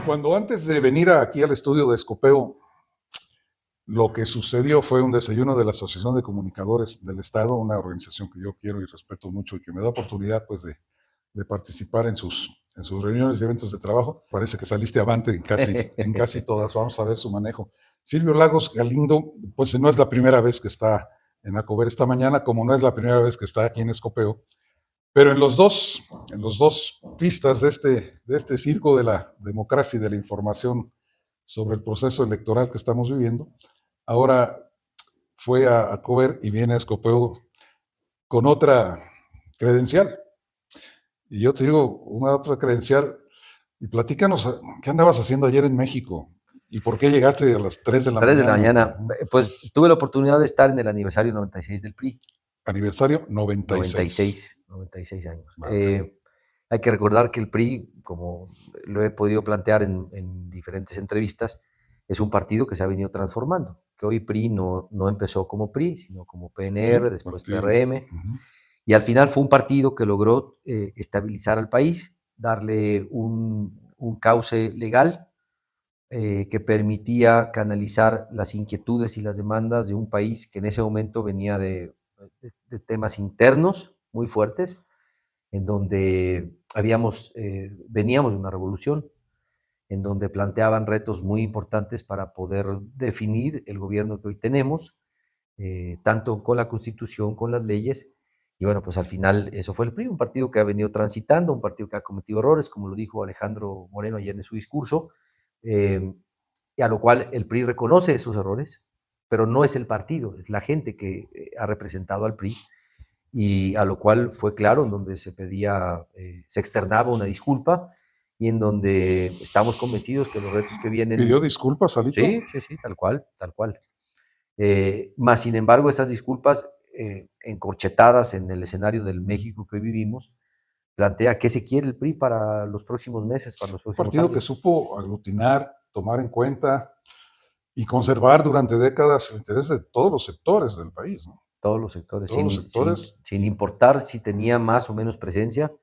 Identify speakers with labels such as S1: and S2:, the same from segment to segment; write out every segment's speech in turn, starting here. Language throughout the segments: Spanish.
S1: Cuando antes de venir aquí al estudio de Escopeo, lo que sucedió fue un desayuno de la Asociación de Comunicadores del Estado, una organización que yo quiero y respeto mucho y que me da oportunidad pues, de participar en sus reuniones y eventos de trabajo. Parece que saliste avante en casi todas. Vamos a ver su manejo. Silvio Lagos Galindo, pues no es la primera vez que está en Acover esta mañana, como no es la primera vez que está aquí en Escopeo. Pero en los dos pistas de este circo de la democracia y de la información sobre el proceso electoral que estamos viviendo, ahora fue a Cover y viene a Escopeo con otra credencial. Y yo te digo, una otra credencial, y platícanos, ¿qué andabas haciendo ayer en México? ¿Y por qué llegaste a las 3 de la
S2: 3 de la
S1: mañana?
S2: mañana. Pues tuve la oportunidad de estar en el aniversario 96 del PRI.
S1: Aniversario 96.
S2: 96 años. Hay que recordar que el PRI, como lo he podido plantear en diferentes entrevistas, es un partido que se ha venido transformando, que hoy PRI no empezó como PRI, sino como PNR,
S1: Sí,
S2: después
S1: partido.
S2: PRM, y al final fue un partido que logró estabilizar al país, darle un cauce legal que permitía canalizar las inquietudes y las demandas de un país que en ese momento venía de temas internos muy fuertes, en donde veníamos de una revolución, en donde planteaban retos muy importantes para poder definir el gobierno que hoy tenemos, tanto con la Constitución, con las leyes. Y bueno, pues al final eso fue el PRI, un partido que ha venido transitando, un partido que ha cometido errores, como lo dijo Alejandro Moreno ayer en su discurso, y a lo cual el PRI reconoce esos errores, pero no es el partido, es la gente que ha representado al PRI, y a lo cual fue claro, en donde se pedía, se externaba una disculpa, y en donde estamos convencidos que los retos que vienen...
S1: ¿Pidió disculpas, Alito?
S2: Sí, tal cual, tal cual. Más sin embargo, esas disculpas encorchetadas en el escenario del México que hoy vivimos, plantea qué se quiere el PRI para los próximos meses, para los próximos
S1: Un partido
S2: años.
S1: que supo aglutinar, tomar en cuenta y conservar durante décadas el interés de todos los sectores del país, ¿no?
S2: Todos los sectores,
S1: Todos los sectores.
S2: sin importar si tenía más o menos presencia,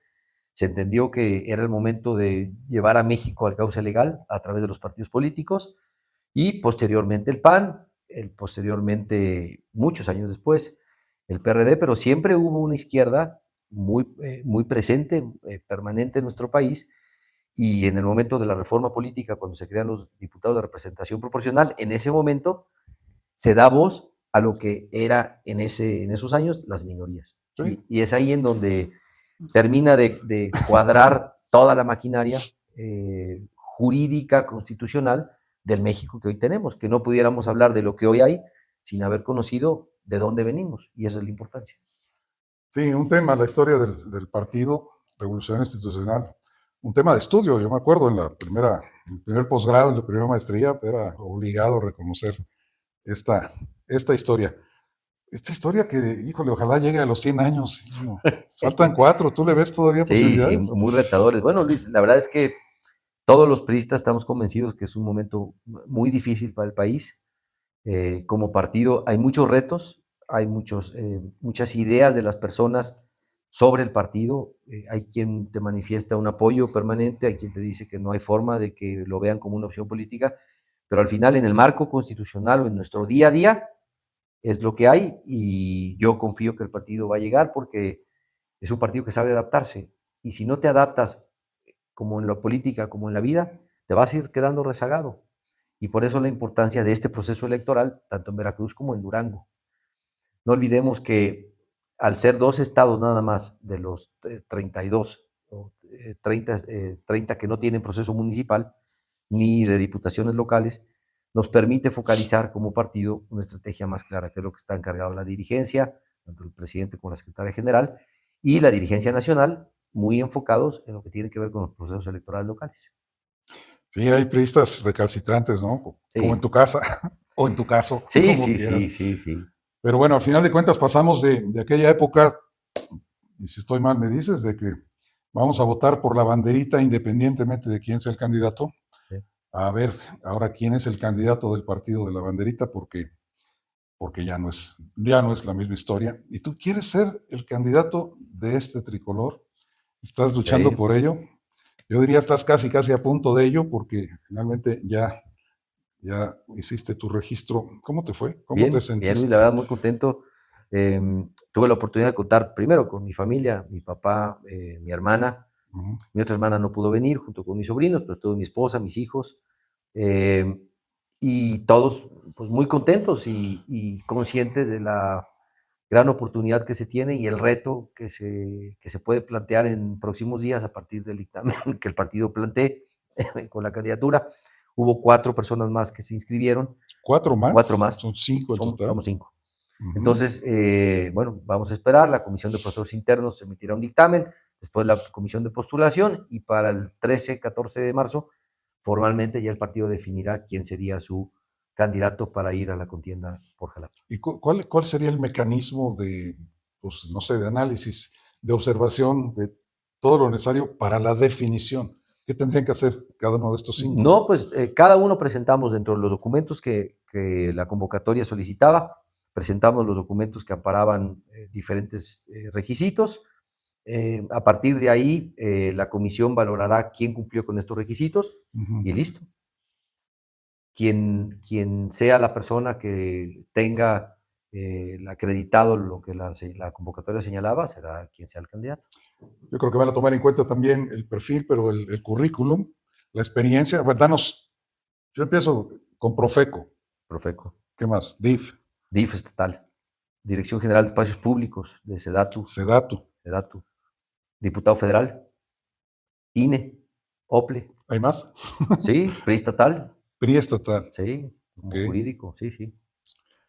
S2: se entendió que era el momento de llevar a México al cauce legal a través de los partidos políticos, y posteriormente el PAN, posteriormente, muchos años después, el PRD, pero siempre hubo una izquierda muy presente, permanente en nuestro país, y en el momento de la reforma política, cuando se crean los diputados de representación proporcional, en ese momento se da voz a lo que era en esos años las minorías.
S1: Sí.
S2: Y es ahí en donde termina de cuadrar toda la maquinaria jurídica, constitucional del México que hoy tenemos, que no pudiéramos hablar de lo que hoy hay sin haber conocido de dónde venimos, y esa es la importancia.
S1: Sí, un tema, la historia del Partido Revolución Institucional, un tema de estudio. Yo me acuerdo en el primer posgrado, en la primera maestría, era obligado a reconocer esta historia. Esta historia que, híjole, ojalá llegue a los 100 años. Faltan 4, ¿tú le ves todavía posibilidades?
S2: Sí, muy retadores. Bueno, Luis, la verdad es que todos los priistas estamos convencidos que es un momento muy difícil para el país. Como partido hay muchos retos, hay muchas ideas de las personas sobre el partido. Hay quien te manifiesta un apoyo permanente, hay quien te dice que no hay forma de que lo vean como una opción política, pero al final en el marco constitucional o en nuestro día a día es lo que hay, y yo confío que el partido va a llegar porque es un partido que sabe adaptarse, y si no te adaptas, como en la política, como en la vida, te vas a ir quedando rezagado. Y por eso la importancia de este proceso electoral, tanto en Veracruz como en Durango. No olvidemos que al ser 2 estados nada más de los 32, o 30 que no tienen proceso municipal, ni de diputaciones locales, nos permite focalizar como partido una estrategia más clara, que es lo que está encargado la dirigencia, tanto el presidente como la secretaria general, y la dirigencia nacional, muy enfocados en lo que tiene que ver con los procesos electorales locales.
S1: Sí, hay priistas recalcitrantes, ¿no? Como en tu casa, o en tu caso, como quieras.
S2: Sí.
S1: Pero bueno, al final de cuentas pasamos de aquella época, y si estoy mal me dices, de que vamos a votar por la banderita independientemente de quién sea el candidato.
S2: Sí.
S1: A ver, ahora quién es el candidato del partido de la banderita, porque ya no es la misma historia. Y tú quieres ser el candidato de este tricolor, estás luchando por ello. Yo diría estás casi a punto de ello porque finalmente ya hiciste tu registro. ¿Cómo te fue? ¿Cómo te
S2: Bien, Luis, la
S1: sentiste?
S2: verdad muy contento. Tuve la oportunidad de contar primero con mi familia, mi papá, mi hermana.
S1: Ujú.
S2: Mi otra hermana no pudo venir junto con mis sobrinos, pero estuvo mi esposa, mis hijos, eh, y todos pues, muy contentos y conscientes de la gran oportunidad que se tiene y el reto que se puede plantear en próximos días a partir del dictamen que el partido plantee con la candidatura. Hubo 4 personas más que se inscribieron,
S1: ¿Cuatro
S2: 4
S1: más?
S2: más,
S1: Son cinco en total.
S2: somos 5.
S1: Ujú.
S2: Entonces, bueno, vamos a esperar, la Comisión de Procesos Internos emitirá un dictamen, después la Comisión de Postulación y para el 13, 14 de marzo, formalmente ya el partido definirá quién sería su candidato para ir a la contienda por Jalapa.
S1: ¿Y cuál sería el mecanismo de, pues, no sé, de análisis, de observación de todo lo necesario para la definición? ¿Qué tendrían que hacer cada uno de estos cinco?
S2: No, pues cada uno presentamos dentro de los documentos que la convocatoria solicitaba, presentamos los documentos que amparaban diferentes requisitos. A partir de ahí, la comisión valorará quién cumplió con estos requisitos
S1: Ujú.
S2: y listo. Quien sea la persona que tenga acreditado lo que la convocatoria señalaba, será quien sea el candidato.
S1: Yo creo que van a tomar en cuenta también el perfil, pero el currículum, la experiencia. A ver, yo empiezo con Profeco.
S2: Profeco.
S1: ¿Qué más? DIF,
S2: DIF estatal. Dirección General de Espacios Públicos, de
S1: Sedatu.
S2: SEDATU. Diputado federal, INE, OPLE.
S1: ¿Hay más?
S2: Sí, PRI estatal.
S1: PRI estatal.
S2: Sí,
S1: Ok.
S2: como jurídico, sí, sí.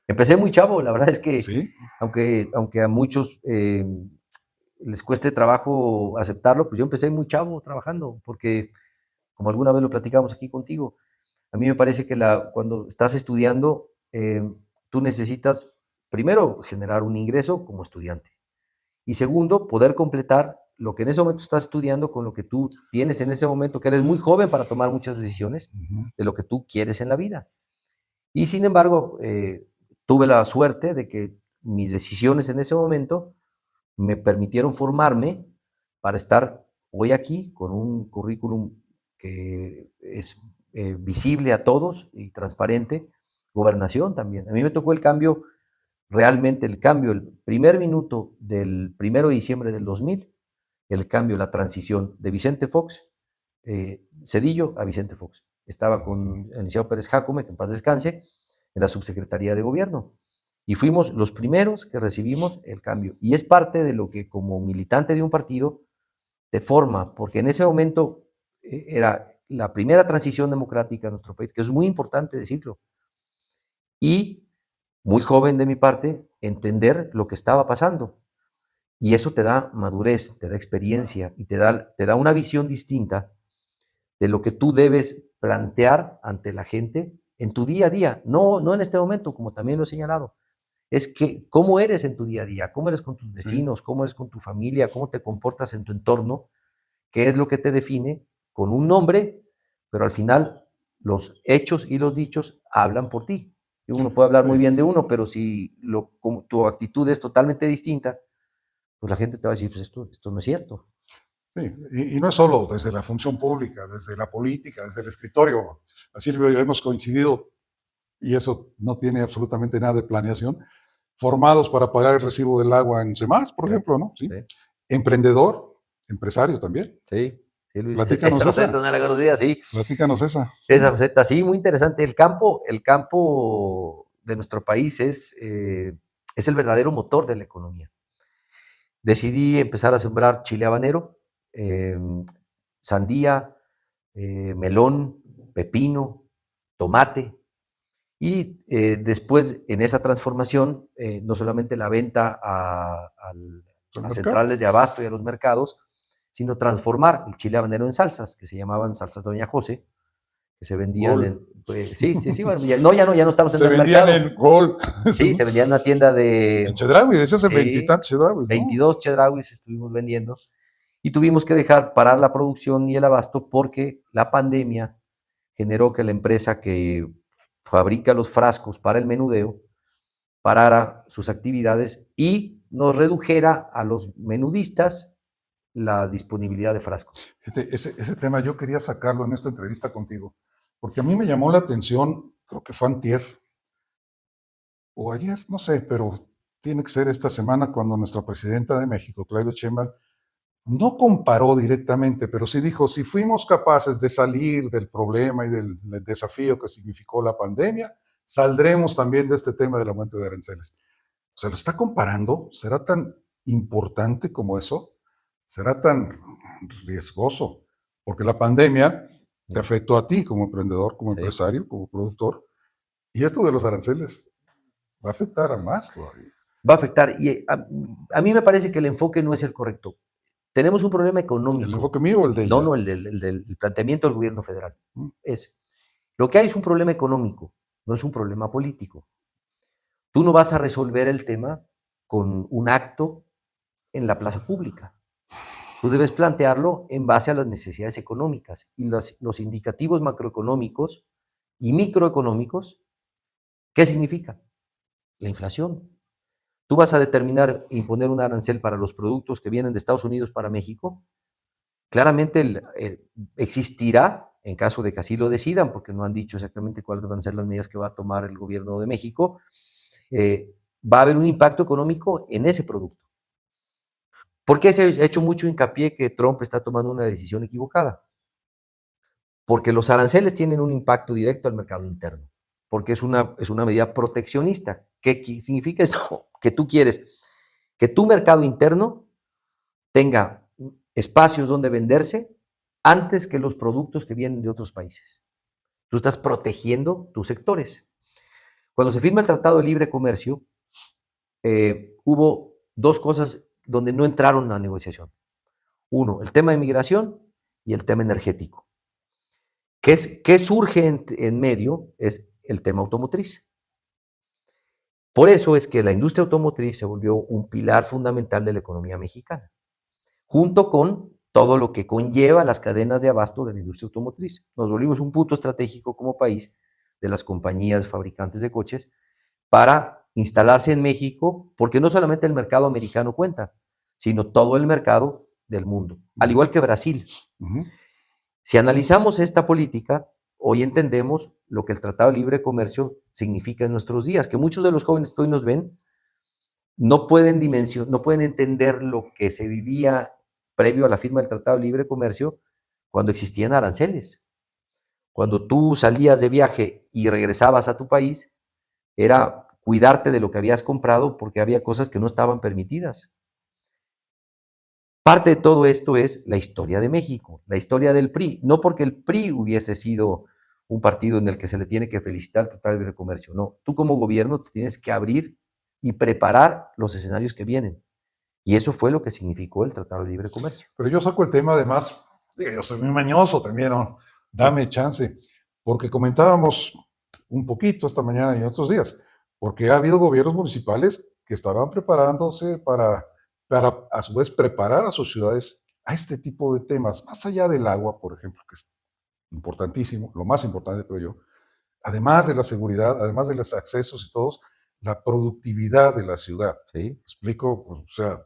S2: Empecé muy chavo, la verdad es que,
S1: Sí.
S2: aunque a muchos les cueste trabajo aceptarlo, pues yo empecé muy chavo trabajando, porque como alguna vez lo platicamos aquí contigo, a mí me parece que cuando estás estudiando, tú necesitas, primero, generar un ingreso como estudiante, y segundo, poder completar lo que en ese momento estás estudiando con lo que tú tienes en ese momento, que eres muy joven para tomar muchas decisiones
S1: Ujú.
S2: de lo que tú quieres en la vida. Y sin embargo, tuve la suerte de que mis decisiones en ese momento me permitieron formarme para estar hoy aquí con un currículum que es visible a todos y transparente. Gobernación también. A mí me tocó el cambio, realmente el cambio, el primer minuto del 1 de diciembre del 2000, el cambio, la transición de Vicente Fox, Cedillo a Vicente Fox. Estaba con el licenciado Pérez Jácome, que en paz descanse, en la subsecretaría de gobierno. Y fuimos los primeros que recibimos el cambio. Y es parte de lo que como militante de un partido te forma, porque en ese momento era la primera transición democrática en nuestro país, que es muy importante decirlo. Y muy joven de mi parte, entender lo que estaba pasando. Y eso te da madurez, te da experiencia y te da una visión distinta de lo que tú debes plantear ante la gente en tu día a día. No, no en este momento, como también lo he señalado. Es que cómo eres en tu día a día, cómo eres con tus
S1: Sí.
S2: vecinos, cómo eres con tu familia, cómo te comportas en tu entorno, qué es lo que te define con un nombre, pero al final los hechos y los dichos hablan por ti. Y uno puede hablar
S1: Sí.
S2: muy bien de uno, pero si tu actitud es totalmente distinta, pues la gente te va a decir, pues esto no es cierto.
S1: Sí, y no es solo desde la función pública, desde la política, desde el escritorio. A Silvio y yo hemos coincidido, y eso no tiene absolutamente nada de planeación, formados para pagar el recibo del agua en CEMAS, por
S2: Sí,
S1: ejemplo, ¿no? Sí.
S2: sí,
S1: Emprendedor, empresario también.
S2: sí, sí, Luis.
S1: Platícanos
S2: Esa faceta
S1: esa,
S2: no la conocía, sí.
S1: platícanos esa.
S2: Esa faceta, sí, muy interesante. El campo de nuestro país es el verdadero motor de la economía. Decidí empezar a sembrar chile habanero, eh, sandía, melón, pepino, tomate. Y después, en esa transformación, no solamente la venta
S1: ¿El
S2: a
S1: mercado?
S2: centrales de abasto y a los mercados, sino transformar el chile habanero en salsas, que se llamaban salsas Doña José, que se vendían
S1: Gol.
S2: en, pues, sí, sí, sí, bueno, ya no estamos en
S1: Se
S2: el
S1: vendían
S2: mercado.
S1: en Gol.
S2: Sí, se vendían en una tienda
S1: En
S2: de,
S1: Chedraui, decías en
S2: sí,
S1: veintitantos Chedrauis, ¿no?
S2: 22 chedrauis estuvimos vendiendo y tuvimos que dejar parar la producción y el abasto porque la pandemia generó que la empresa que fabrica los frascos para el menudeo parara sus actividades y nos redujera a los menudistas la disponibilidad de frascos.
S1: Ese tema yo quería sacarlo en esta entrevista contigo, porque a mí me llamó la atención, creo que fue antier o ayer, no sé, pero tiene que ser esta semana cuando nuestra presidenta de México, Claudia Sheinbaum, no comparó directamente, pero sí dijo, si fuimos capaces de salir del problema y del desafío que significó la pandemia, saldremos también de este tema del aumento de aranceles. O sea, lo está comparando. ¿Será tan importante como eso? ¿Será tan riesgoso? Porque la pandemia te afectó a ti como emprendedor, como
S2: Sí.
S1: empresario, como productor. Y esto de los aranceles va a afectar a más todavía.
S2: Va a afectar. Y a mí me parece que el enfoque no es el correcto. Tenemos un problema económico.
S1: ¿El enfoque mío o el de ella?
S2: No, el del planteamiento del gobierno federal. Lo que hay es un problema económico, no es un problema político. Tú no vas a resolver el tema con un acto en la plaza pública. Tú debes plantearlo en base a las necesidades económicas y los indicativos macroeconómicos y microeconómicos. ¿Qué significa? La inflación. Tú vas a determinar imponer un arancel para los productos que vienen de Estados Unidos para México. Claramente existirá, en caso de que así lo decidan, porque no han dicho exactamente cuáles van a ser las medidas que va a tomar el gobierno de México, va a haber un impacto económico en ese producto. ¿Por qué se ha hecho mucho hincapié que Trump está tomando una decisión equivocada? Porque los aranceles tienen un impacto directo al mercado interno, porque es una medida proteccionista. ¿Qué significa eso? Que tú quieres que tu mercado interno tenga espacios donde venderse antes que los productos que vienen de otros países. Tú estás protegiendo tus sectores. Cuando se firma el Tratado de Libre Comercio, hubo dos cosas donde no entraron a negociación. Uno, el tema de migración y el tema energético. ¿Qué surge en medio? Es el tema automotriz. Por eso es que la industria automotriz se volvió un pilar fundamental de la economía mexicana, junto con todo lo que conlleva las cadenas de abasto de la industria automotriz. Nos volvimos un punto estratégico como país de las compañías fabricantes de coches para instalarse en México, porque no solamente el mercado americano cuenta, sino todo el mercado del mundo, al igual que Brasil. Si analizamos esta política, hoy entendemos lo que el Tratado de Libre Comercio significa en nuestros días, que muchos de los jóvenes que hoy nos ven no pueden entender lo que se vivía previo a la firma del Tratado de Libre Comercio cuando existían aranceles. Cuando tú salías de viaje y regresabas a tu país, era cuidarte de lo que habías comprado porque había cosas que no estaban permitidas. Parte de todo esto es la historia de México, la historia del PRI. No porque el PRI hubiese sido un partido en el que se le tiene que felicitar al Tratado de Libre Comercio, no. Tú como gobierno te tienes que abrir y preparar los escenarios que vienen. Y eso fue lo que significó el Tratado de Libre Comercio.
S1: Pero yo saco el tema además, yo soy muy mañoso también, ¿no? Dame chance, porque comentábamos un poquito esta mañana y otros días, porque ha habido gobiernos municipales que estaban preparándose para a su vez preparar a sus ciudades a este tipo de temas, más allá del agua, por ejemplo, que es importantísimo, lo más importante creo yo, además de la seguridad, además de los accesos y todos, la productividad de la ciudad.
S2: ¿Sí?
S1: Explico, pues, o sea,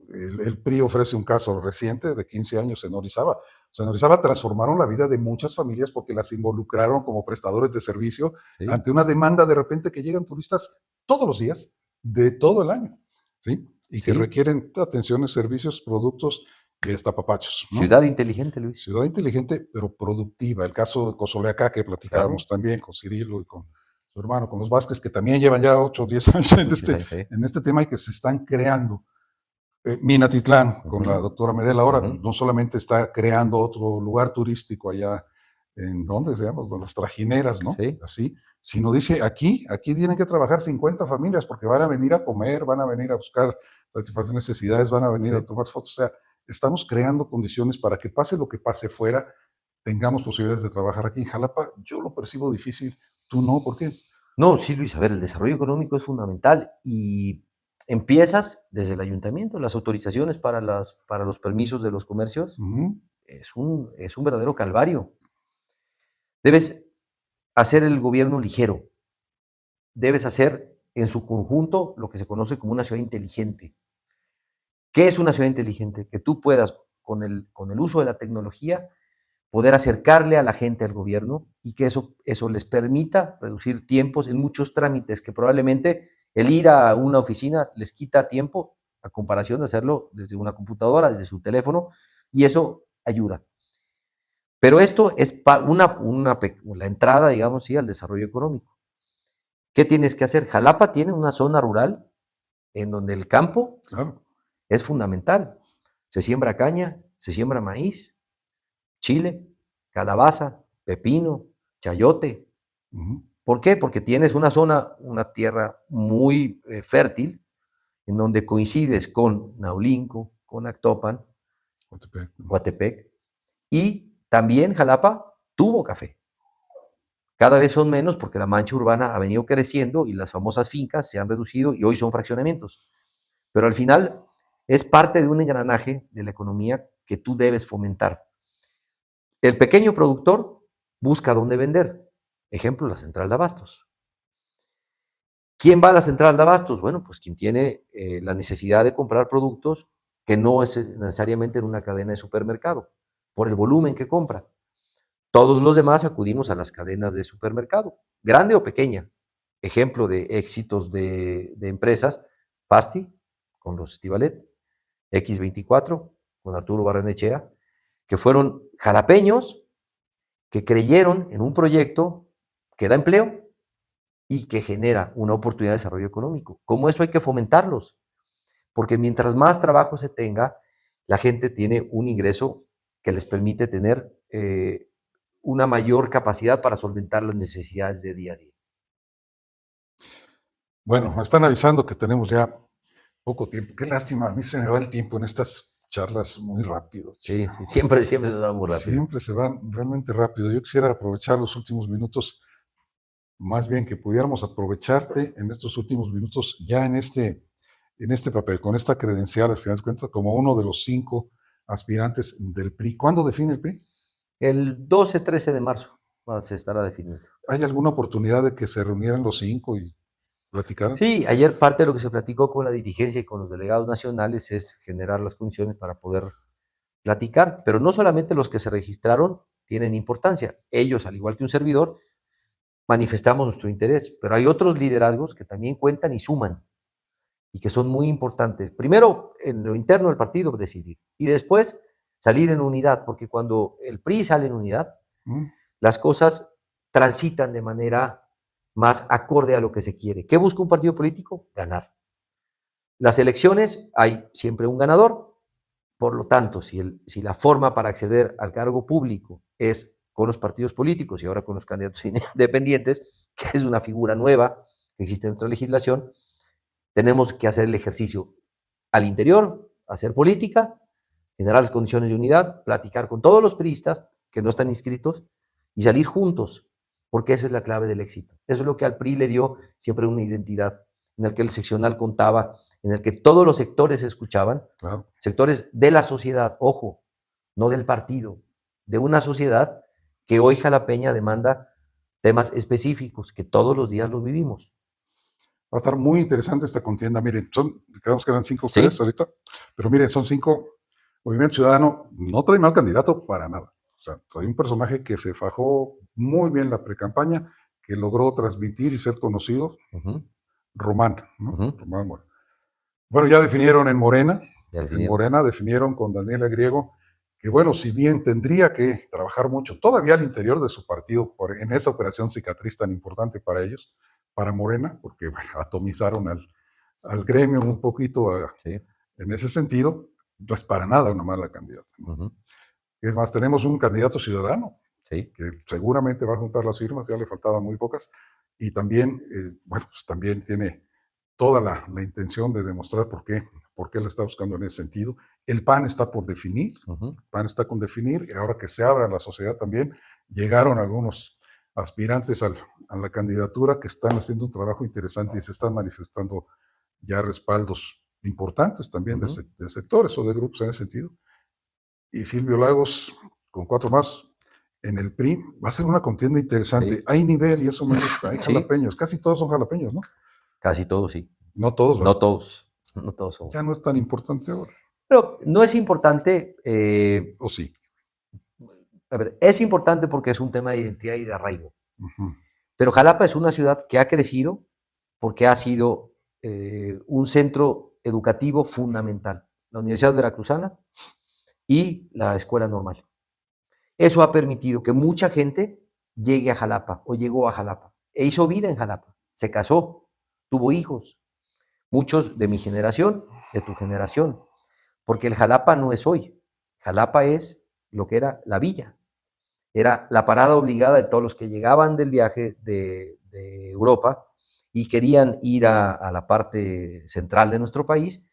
S1: el PRI ofrece un caso reciente de 15 años en Orizaba. O sea, en Orizaba transformaron la vida de muchas familias porque las involucraron como prestadores de servicio ante una demanda de repente que llegan turistas todos los días de todo el año, ¿sí? Y que requieren atenciones, servicios, productos y hasta papachos, ¿no?
S2: Ciudad inteligente, Luis.
S1: Ciudad inteligente, pero productiva. El caso de Cozoleacá que platicábamos también con Cirilo y con su hermano, con los Vázquez, que también llevan ya 8 o 10 años en este tema y que se están creando. Minatitlán, con la doctora Medel, ahora no solamente está creando otro lugar turístico allá en donde se llama, las trajineras, ¿no? Así, sino dice aquí tienen que trabajar 50 familias porque van a venir a comer, van a venir a buscar satisfacer necesidades, van a venir a tomar fotos. O sea, estamos creando condiciones para que pase lo que pase fuera, tengamos posibilidades de trabajar aquí en Jalapa. Yo lo percibo difícil, tú no, ¿por qué?
S2: No, sí, Luis, a ver, el desarrollo económico es fundamental y empiezas desde el ayuntamiento, las autorizaciones para los permisos de los comercios, es un verdadero calvario. Debes hacer el gobierno ligero, debes hacer en su conjunto lo que se conoce como una ciudad inteligente. ¿Qué es una ciudad inteligente? Que tú puedas con el uso de la tecnología, poder acercarle a la gente al gobierno y que eso les permita reducir tiempos en muchos trámites que probablemente el ir a una oficina les quita tiempo a comparación de hacerlo desde una computadora, desde su teléfono, y eso ayuda. Pero esto es la entrada, digamos, sí, al desarrollo económico. ¿Qué tienes que hacer? Jalapa tiene una zona rural en donde el campo
S1: Claro.
S2: es fundamental. Se siembra caña, se siembra maíz, chile, calabaza, pepino, chayote.
S1: Ujú.
S2: ¿Por qué? Porque tienes una zona, una tierra muy fértil, en donde coincides con Naulinco, con Actopan,
S1: Coatepec, ¿no?
S2: Coatepec, y también Jalapa tuvo café. Cada vez son menos porque la mancha urbana ha venido creciendo y las famosas fincas se han reducido y hoy son fraccionamientos. Pero al final es parte de un engranaje de la economía que tú debes fomentar. El pequeño productor busca dónde vender. Ejemplo, la central de abastos. ¿Quién va a la central de abastos? Bueno, pues quien tiene la necesidad de comprar productos que no es necesariamente en una cadena de supermercado, por el volumen que compra. Todos los demás acudimos a las cadenas de supermercado, grande o pequeña. Ejemplo de éxitos de empresas, Fasti, con los Estivalet, X24, con Arturo Barrenechea, que fueron jalapeños que creyeron en un proyecto que da empleo y que genera una oportunidad de desarrollo económico. Como eso hay que fomentarlos, porque mientras más trabajo se tenga, la gente tiene un ingreso que les permite tener una mayor capacidad para solventar las necesidades de día a día.
S1: Bueno, me están avisando que tenemos ya poco tiempo. Qué lástima, a mí se me va el tiempo en estas charlas muy rápido.
S2: Sí, sí, siempre se da muy rápido.
S1: Siempre se van realmente rápido. Yo quisiera aprovechar los últimos minutos, más bien que pudiéramos aprovecharte en estos últimos minutos ya en este papel, con esta credencial, al final de cuentas, como uno de los 5 aspirantes del PRI. ¿Cuándo define el PRI?
S2: El 12-13 de marzo se estará definiendo.
S1: ¿Hay alguna oportunidad de que se reunieran los 5 y platicaran?
S2: Sí, ayer parte de lo que se platicó con la dirigencia y con los delegados nacionales es generar las condiciones para poder platicar, pero no solamente los que se registraron tienen importancia. Ellos, al igual que un servidor, manifestamos nuestro interés, pero hay otros liderazgos que también cuentan y suman y que son muy importantes. Primero, en lo interno del partido decidir y después salir en unidad, porque cuando el PRI sale en unidad, las cosas transitan de manera más acorde a lo que se quiere. ¿Qué busca un partido político? Ganar. Las elecciones hay siempre un ganador, por lo tanto, si la forma para acceder al cargo público es con los partidos políticos y ahora con los candidatos independientes, que es una figura nueva que existe en nuestra legislación, tenemos que hacer el ejercicio al interior, hacer política, generar las condiciones de unidad, platicar con todos los priistas que no están inscritos y salir juntos, porque esa es la clave del éxito. Eso es lo que al PRI le dio siempre una identidad, en el que el seccional contaba, en el que todos los sectores se escuchaban,
S1: claro,
S2: sectores de la sociedad, ojo, no del partido, de una sociedad que hoy jalapeña demanda temas específicos que todos los días los vivimos.
S1: Va a estar muy interesante esta contienda. Miren, quedamos que eran 5
S2: ¿Sí?
S1: ustedes ahorita, pero miren, son 5. Movimiento Ciudadano no trae mal candidato para nada. O sea, trae un personaje que se fajó muy bien la precampaña, que logró transmitir y ser conocido. Román, ¿no? Román, bueno, ya definieron en Morena. En Morena definieron con Daniela Griego que, bueno, si bien tendría que trabajar mucho todavía al interior de su partido en esa operación cicatriz tan importante para ellos, para Morena, porque bueno, atomizaron al gremio un poquito en ese sentido, no es para nada una mala candidata, ¿no? Es más, tenemos un candidato ciudadano que seguramente va a juntar las firmas, ya le faltaban muy pocas, y también, bueno, pues también tiene toda la intención de demostrar por qué él está buscando en ese sentido. El PAN está por definir, el PAN está con definir, y ahora que se abra la sociedad también, llegaron algunos aspirantes a la candidatura que están haciendo un trabajo interesante y se están manifestando ya respaldos importantes también de sectores o de grupos en ese sentido. Y Silvio Lagos, con 4 más, en el PRI, va a ser una contienda interesante. Sí. Hay nivel y eso me gusta. Hay jalapeños, casi todos son jalapeños, ¿no?
S2: Casi todos, sí.
S1: No todos,
S2: ¿verdad? No todos. No todos son.
S1: Ya no es tan importante ahora.
S2: Pero no es importante,
S1: ¿O sí?
S2: a ver, es importante porque es un tema de identidad y de arraigo.
S1: Ujú.
S2: Pero Jalapa es una ciudad que ha crecido porque ha sido un centro educativo fundamental. La Universidad Veracruzana y la Escuela Normal. Eso ha permitido que mucha gente llegue a Jalapa o llegó a Jalapa e hizo vida en Jalapa. Se casó, tuvo hijos. Muchos de mi generación, de tu generación. Porque el Jalapa no es hoy. Jalapa es lo que era la villa. Era la parada obligada de todos los que llegaban del viaje de Europa y querían ir a la parte central de nuestro país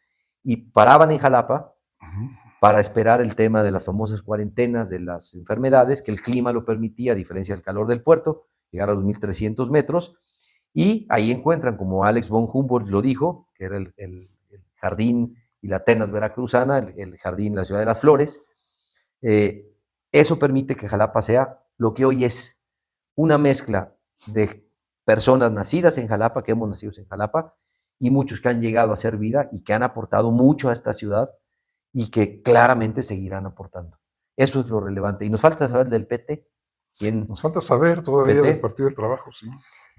S2: y paraban en Jalapa
S1: Ujú.
S2: para esperar el tema de las famosas cuarentenas, de las enfermedades, que el clima lo permitía, a diferencia del calor del puerto, llegar a los 1300 metros, y ahí encuentran, como Alex von Humboldt lo dijo, que era el jardín y la Atenas veracruzana, el jardín, la ciudad de las flores. Eso permite que Jalapa sea lo que hoy es, una mezcla de personas nacidas en Jalapa, que hemos nacido en Jalapa, y muchos que han llegado a hacer vida y que han aportado mucho a esta ciudad y que claramente seguirán aportando. Eso es lo relevante. Y nos falta saber del PT. ¿Quién?
S1: Nos falta saber todavía del
S2: PT.
S1: Partido del Trabajo, sí.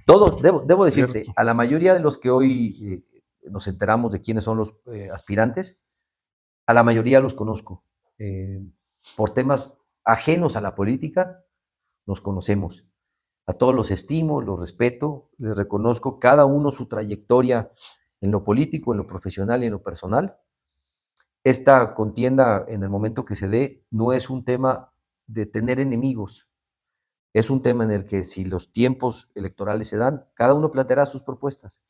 S2: Todos, debo decirte,
S1: Cierto.
S2: a la mayoría de los que hoy nos enteramos de quiénes son los aspirantes, a la mayoría los conozco. Por temas ajenos a la política, nos conocemos. A todos los estimo, los respeto, les reconozco cada uno su trayectoria en lo político, en lo profesional y en lo personal. Esta contienda, en el momento que se dé, no es un tema de tener enemigos, es un tema en el que si los tiempos electorales se dan, cada uno planteará sus propuestas.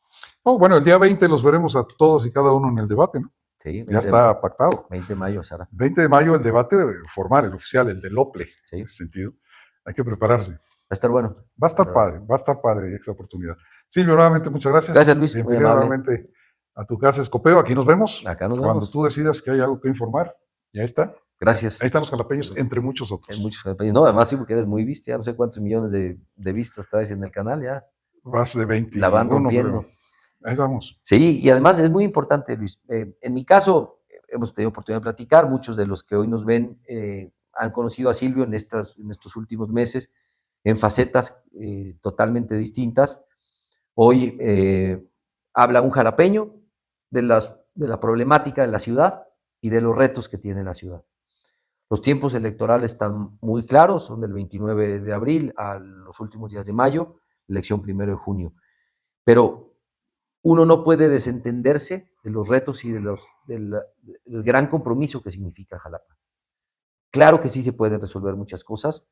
S1: Oh, bueno, el día 20 los veremos a todos y cada uno en el debate, ¿no?
S2: Sí,
S1: Ya está pactado.
S2: 20 de mayo, Sara.
S1: 20 de mayo el debate formal, el oficial, el del OPLE,
S2: Sí.
S1: en ese sentido. Hay que prepararse. Va
S2: a estar bueno.
S1: Va a estar padre esa oportunidad. Silvio, nuevamente muchas gracias.
S2: Gracias, Luis.
S1: Bienvenido nuevamente a tu casa Escopeo. Aquí nos vemos.
S2: Acá nos
S1: Cuando
S2: vemos.
S1: tú decidas que hay algo que informar, ya está.
S2: Gracias.
S1: Ahí están los jalapeños, entre muchos otros.
S2: En muchos jalapeños. No, además sí, porque eres muy visto. Ya no sé cuántos millones de vistas traes en el canal. Ya
S1: vas de 21.
S2: La van rompiendo.
S1: Creo. Ahí vamos.
S2: Sí, y además es muy importante, Luis. En mi caso, hemos tenido oportunidad de platicar. Muchos de los que hoy nos ven han conocido a Silvio en estos últimos meses en facetas totalmente distintas. Hoy habla un jalapeño de la problemática de la ciudad y de los retos que tiene la ciudad. Los tiempos electorales están muy claros, son del 29 de abril a los últimos días de mayo, elección 1 de junio. Pero uno no puede desentenderse de los retos y del gran compromiso que significa Jalapa. Claro que sí se pueden resolver muchas cosas,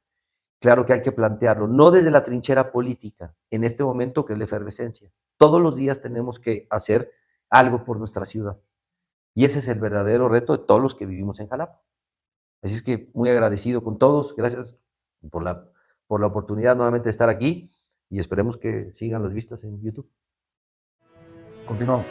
S2: claro que hay que plantearlo, no desde la trinchera política, en este momento que es la efervescencia. Todos los días tenemos que hacer algo por nuestra ciudad. Y ese es el verdadero reto de todos los que vivimos en Jalapa. Así es que muy agradecido con todos, gracias por la oportunidad nuevamente de estar aquí y esperemos que sigan las vistas en YouTube.
S1: Continuamos.